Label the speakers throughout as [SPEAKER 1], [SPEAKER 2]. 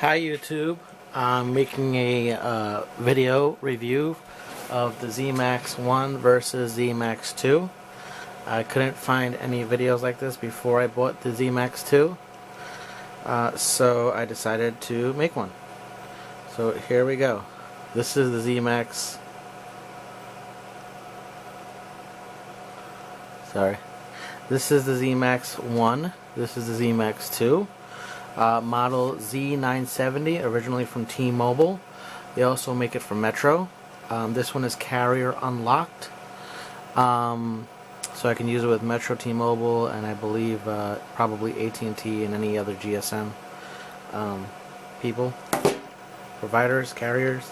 [SPEAKER 1] Hi YouTube, I'm making a video review of the Zmax 1 versus Zmax 2. I couldn't find any videos like this before I bought the Zmax 2, so I decided to make one. So here we go. This is the Zmax. This is the Zmax 1. This is the Zmax 2. Model Z970, originally from T-Mobile. They also make it for Metro. This one is carrier unlocked, so I can use it with Metro, T-Mobile, and I believe probably AT&T and any other GSM people, providers, carriers.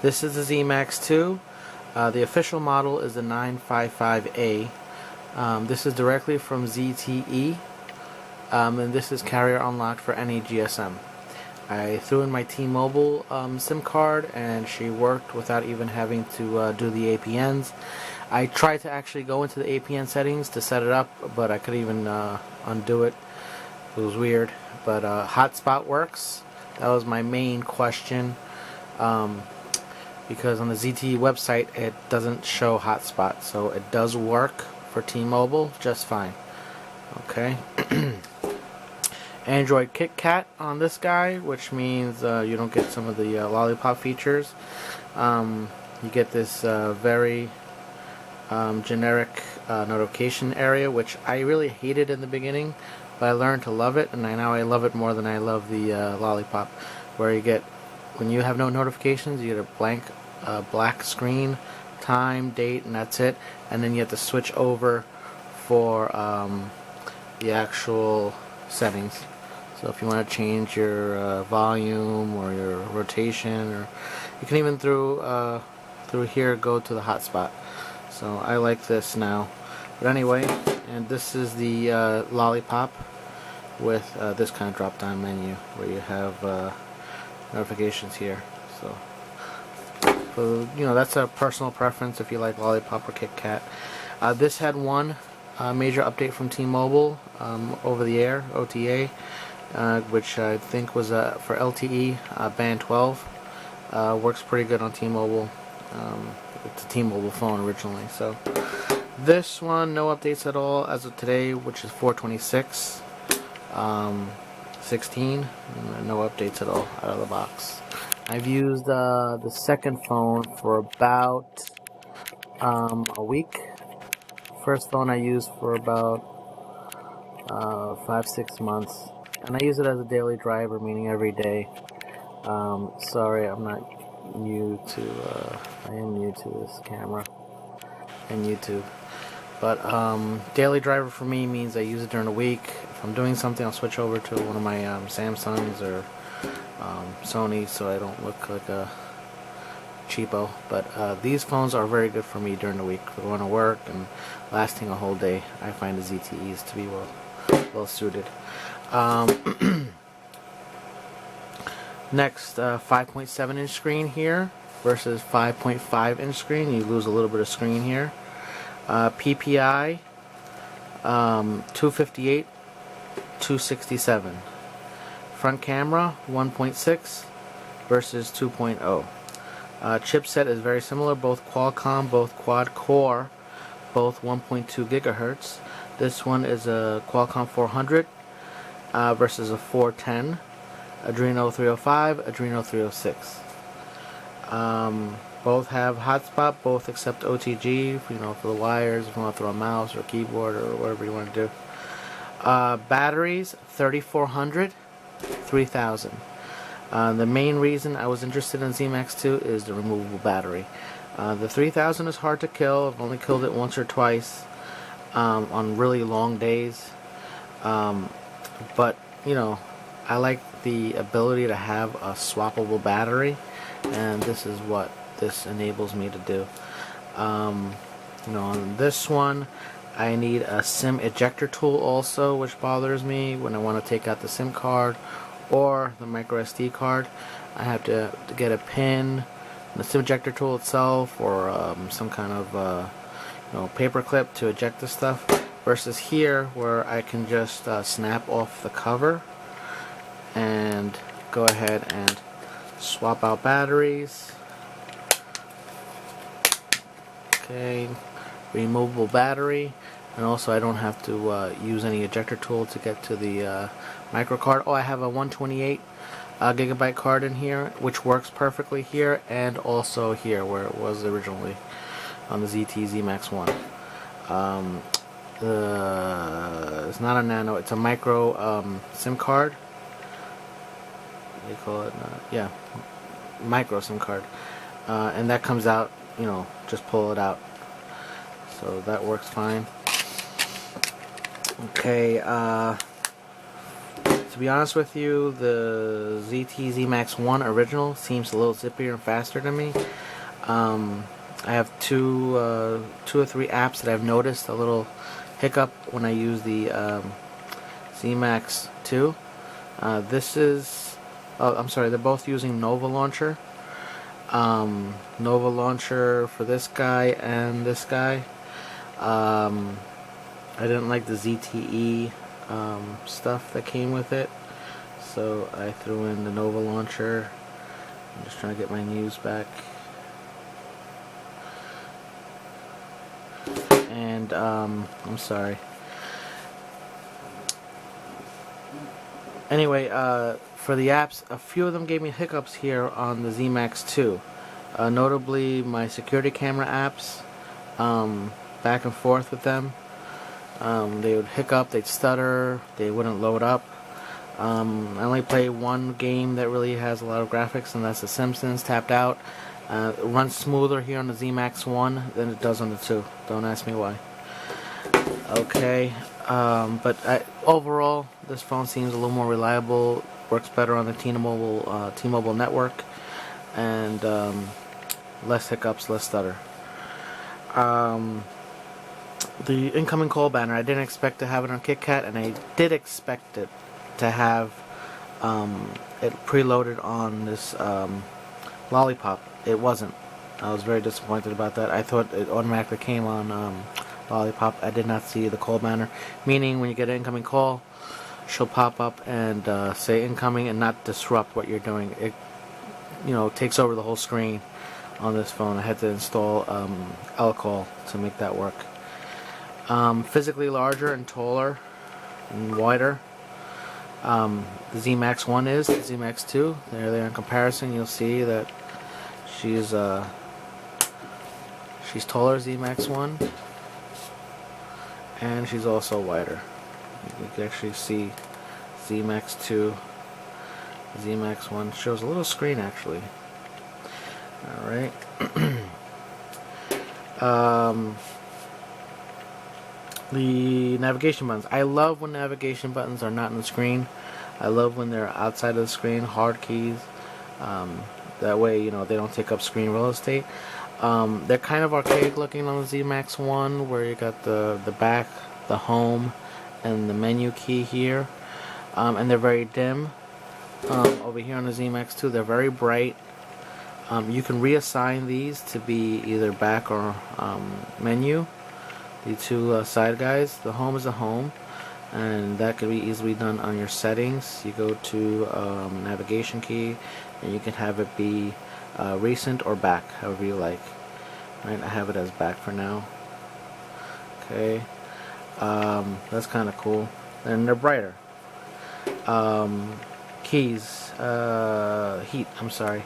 [SPEAKER 1] This is the Zmax 2. The official model is the 955A. This is directly from ZTE. And this is carrier unlocked for any GSM. I threw in my T-Mobile SIM card and she worked without even having to do the APNs. I tried to actually go into the APN settings to set it up, but I couldn't even undo it. It was weird. But hotspot works. That was my main question, because on the ZTE website it doesn't show hotspot, so it does work for T-Mobile just fine. Okay. Android KitKat on this guy, which means you don't get some of the lollipop features. You get this very generic notification area, which I really hated in the beginning, but I learned to love it, and now I love it more than I love the lollipop, where you get, when you have no notifications, you get a blank black screen, time, date, and that's it, and then you have to switch over for the actual settings. So if you want to change your volume or your rotation, or you can even through here go to the hotspot. So I like this now. But anyway, and this is the lollipop with this kind of drop-down menu where you have notifications here. So you know, that's a personal preference if you like lollipop or KitKat. This had one major update from T-Mobile over the air, OTA, which I think was for LTE band 12. Works pretty good on T-Mobile. It's a T-Mobile phone originally. So this one, no updates at all as of today, which is 4/26/16. No updates at all out of the box. I've used the second phone for about a week. First phone I used for about 5-6 months, and I use it as a daily driver, meaning every day. Sorry, I'm not new to I am new to this camera and YouTube, but daily driver for me means I use it during the week. If I'm doing something, I'll switch over to one of my Samsungs or Sony, so I don't look like a cheapo. But these phones are very good for me during the week for going to work and lasting a whole day. I find the ZTEs to be well suited. Next, 5.7 inch screen here versus 5.5 inch screen. You lose a little bit of screen here. PPI 258, 267. Front camera 1.6 versus 2.0. Chipset is very similar, both Qualcomm, both quad core, both 1.2 gigahertz. This one is a Qualcomm 400 versus a 410. Adreno 305, Adreno 306. Both have hotspot, both except OTG, you know, for the wires, if you want to throw a mouse or a keyboard or whatever you want to do. Batteries 3400, 3000. The main reason I was interested in Zmax 2 is the removable battery. The 3000 is hard to kill. I've only killed it once or twice on really long days. But, you know, I like the ability to have a swappable battery, and this is what this enables me to do. You know, on this one, I need a SIM ejector tool also, which bothers me when I want to take out the SIM card or the micro SD card. I have to get a pin, the SIM ejector tool itself, or some kind of you know, paper clip to eject the stuff, versus here where I can just snap off the cover and go ahead and swap out batteries. Okay, removable battery, and also I don't have to use any ejector tool to get to the micro card. Oh, I have a 128 gigabyte card in here, which works perfectly here and also here where it was originally on the ZTE Zmax 1. It's not a nano, it's a micro SIM card. They call it, yeah, micro SIM card. And that comes out, you know, just pull it out. So that works fine. Okay, to be honest with you, the ZTE Zmax 1 original seems a little zippier and faster to me. I have two or three apps that I've noticed a little hiccup when I use the Zmax 2. This is, oh, I'm sorry, they're both using Nova Launcher. Nova Launcher for this guy and this guy. I didn't like the ZTE stuff that came with it, so I threw in the Nova Launcher. I'm just trying to get my news back. And I'm sorry. Anyway, for the apps, a few of them gave me hiccups here on the Zmax 2. Notably, my security camera apps, back and forth with them. They would hiccup, they'd stutter, they wouldn't load up. I only play one game that really has a lot of graphics, and that's The Simpsons, tapped out. It runs smoother here on the Zmax 1 than it does on the 2. Don't ask me why. Okay, but overall, this phone seems a little more reliable, works better on the T-Mobile network, and less hiccups, less stutter. The incoming call banner, I didn't expect to have it on KitKat, and I did expect it to have it preloaded on this Lollipop. It wasn't. I was very disappointed about that. I thought it automatically came on Lollipop. I did not see the call banner, meaning when you get an incoming call, she'll pop up and say incoming and not disrupt what you're doing. It, you know, takes over the whole screen on this phone. I had to install L-Call to make that work. Physically larger and taller and wider. The Zmax 1 is, the Zmax 2. There in comparison, you'll see that she's taller, Zmax 1, and she's also wider. You can actually see Zmax 2, Zmax 1 shows a little screen actually. Alright. The navigation buttons. I love when navigation buttons are not on the screen. I love when they're outside of the screen, hard keys. That way, you know, they don't take up screen real estate. They're kind of archaic looking on the Zmax 1, where you got the back, the home, and the menu key here. And they're very dim. Over here on the Zmax 2, they're very bright. You can reassign these to be either back or menu. The two side guys. The home is a home, and that can be easily done on your settings. You go to navigation key, and you can have it be recent or back, however you like. Right, I have it as back for now. Okay, that's kind of cool, and they're brighter. Keys, heat. I'm sorry.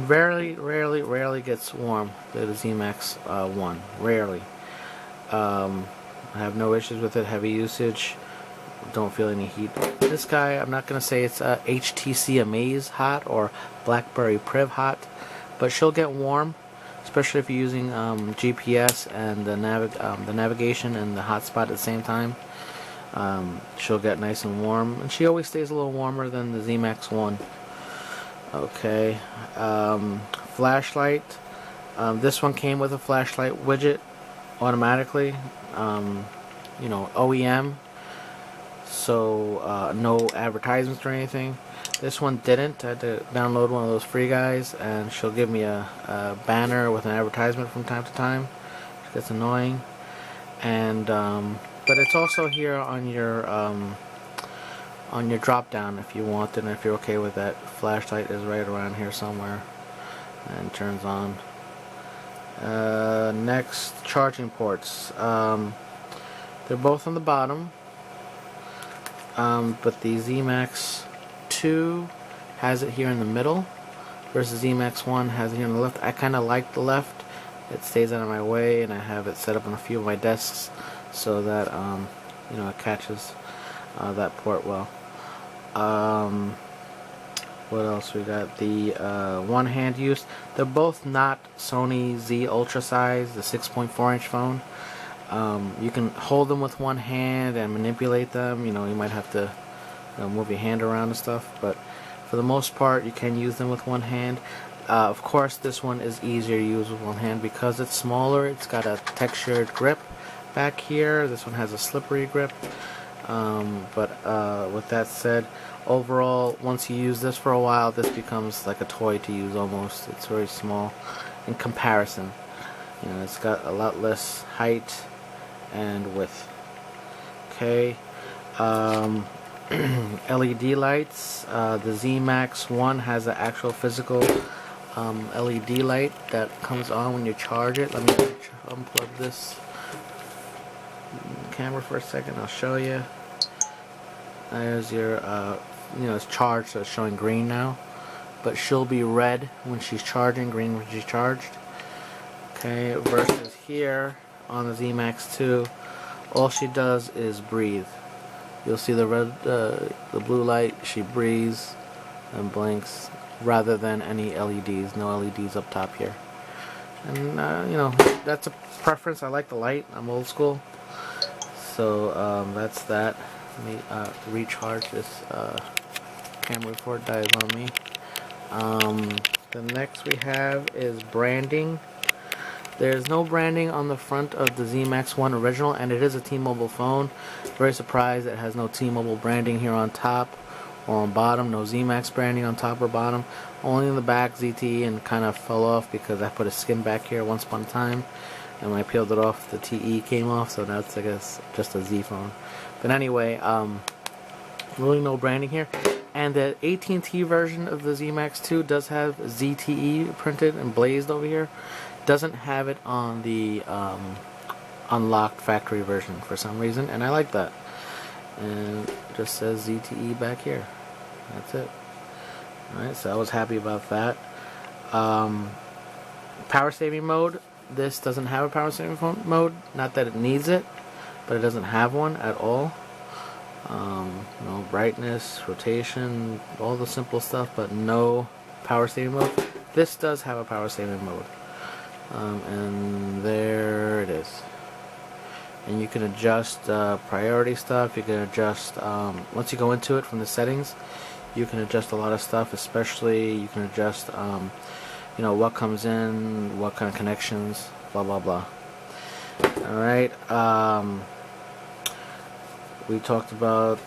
[SPEAKER 1] Rarely gets warm. The Zmax 1, rarely. I have no issues with it. Heavy usage. Don't feel any heat. This guy, I'm not going to say it's HTC Amaze hot or BlackBerry Priv hot, but she'll get warm, especially if you're using GPS and the navigation and the hotspot at the same time. She'll get nice and warm, and she always stays a little warmer than the Zmax 1. Okay. Flashlight. This one came with a flashlight widget automatically, you know, OEM, so no advertisements or anything. This one didn't. I had to download one of those free guys, and she'll give me a banner with an advertisement from time to time. It gets annoying. And but it's also here on your on your drop down if you want, and if you're okay with that. Flashlight is right around here somewhere and turns on. Next, charging ports. They're both on the bottom, but the Zmax 2 has it here in the middle, versus Zmax 1 has it here on the left. I kind of like the left. It stays out of my way, and I have it set up on a few of my desks so that it catches that port well. What else we got? The one hand use. They're both not Sony Z Ultra size, the 6.4 inch phone. You can hold them with one hand and manipulate them. You might have to move your hand around and stuff, but for the most part you can use them with one hand. Of course this one is easier to use with one hand because it's smaller. It's got a textured grip back here. This one has a slippery grip. But with that said, overall, once you use this for a while, this becomes like a toy to use almost. It's very small in comparison. It's got a lot less height and width. Okay. LED lights. The Zmax 1 has an actual physical LED light that comes on when you charge it. Let me unplug this camera for a second. I'll show you. There's your it's charged, so it's showing green now, but she'll be red when she's charging, green when she's charged. Okay, versus here on the Zmax 2, all she does is breathe. You'll see the red, the blue light. She breathes and blinks, rather than any LEDs. No LEDs up top here. And that's a preference. I like the light. I'm old school. So that's that. Let me recharge this camera before it dies on me. The next we have is branding. There's no branding on the front of the Zmax 1 original, and it is a T-Mobile phone. Very surprised it has no T-Mobile branding here on top or on bottom. No Zmax branding on top or bottom. Only in the back, ZTE, and kind of fell off because I put a skin back here once upon a time, and when I peeled it off, the TE came off, so now it's, I guess, just a Z phone. But anyway, really no branding here. And the AT&T version of the Zmax 2 does have ZTE printed and blazed over here. Doesn't have it on the unlocked factory version for some reason, and I like that. And it just says ZTE back here. That's it. Alright, so I was happy about that. Power saving mode. This doesn't have a power saving mode. Not that it needs it, but it doesn't have one at all. No brightness, rotation, all the simple stuff, but no power saving mode. This does have a power saving mode. And there it is. And you can adjust priority stuff. You can adjust, once you go into it from the settings, you can adjust a lot of stuff. Especially you can adjust what comes in, what kind of connections, blah blah blah. Alright, we talked about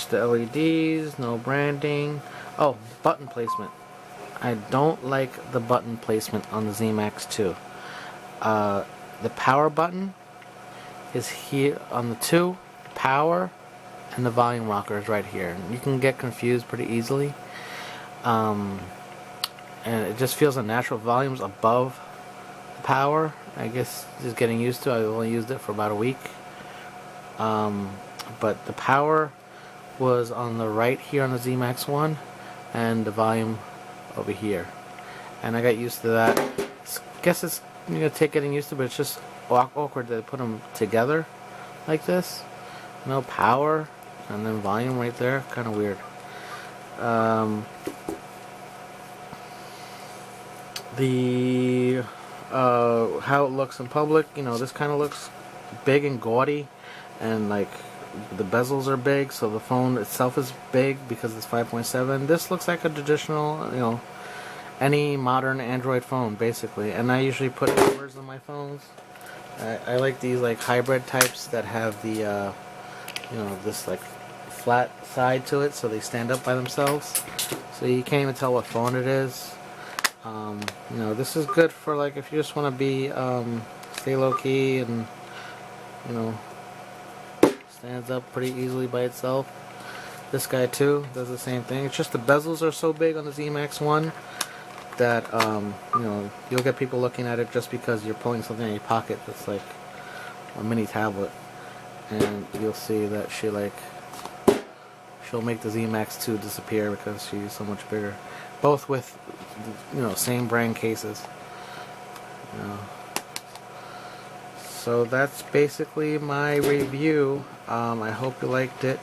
[SPEAKER 1] the LEDs, no branding. Oh, button placement. I don't like the button placement on the Zmax 2. The power button is here on the 2, power, and the volume rocker is right here. And you can get confused pretty easily. And it just feels unnatural. Volume's above the power. I guess just getting used to it. I've only used it for about a week. But the power was on the right here on the Zmax 1, and the volume over here, and I got used to that. I guess it's take getting used to, but it's just awkward to put them together like this. No power and then volume right there, kind of weird. The how it looks in public, this kind of looks big and gaudy, and like the bezels are big, so the phone itself is big because it's 5.7. This looks like a traditional, any modern Android phone basically. And I usually put covers on my phones. I like these like hybrid types that have the this like flat side to it, so they stand up by themselves, so you can't even tell what phone it is. This is good for like if you just want to be stay low key, and stands up pretty easily by itself. This guy too does the same thing. It's just the bezels are so big on the Zmax one that you know, you'll get people looking at it just because you're pulling something in your pocket that's like a mini tablet, and you'll see that she'll make the Zmax 2 disappear because she's so much bigger. Both with, you know, same brand cases. You know. So that's basically my review. I hope you liked it.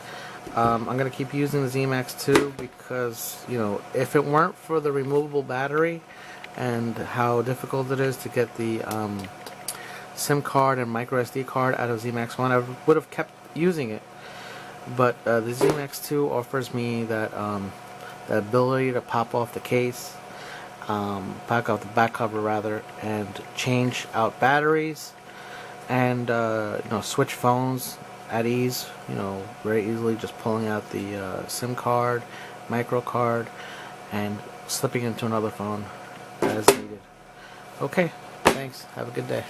[SPEAKER 1] I'm going to keep using the Zmax 2 because, you know, if it weren't for the removable battery and how difficult it is to get the SIM card and micro SD card out of Zmax 1, I would have kept using it. But the Zmax 2 offers me that the ability to pop off the case, back off the back cover rather, and change out batteries, and you know, switch phones at ease. You know, very easily, just pulling out the SIM card, micro card, and slipping into another phone as needed. Okay, thanks. Have a good day.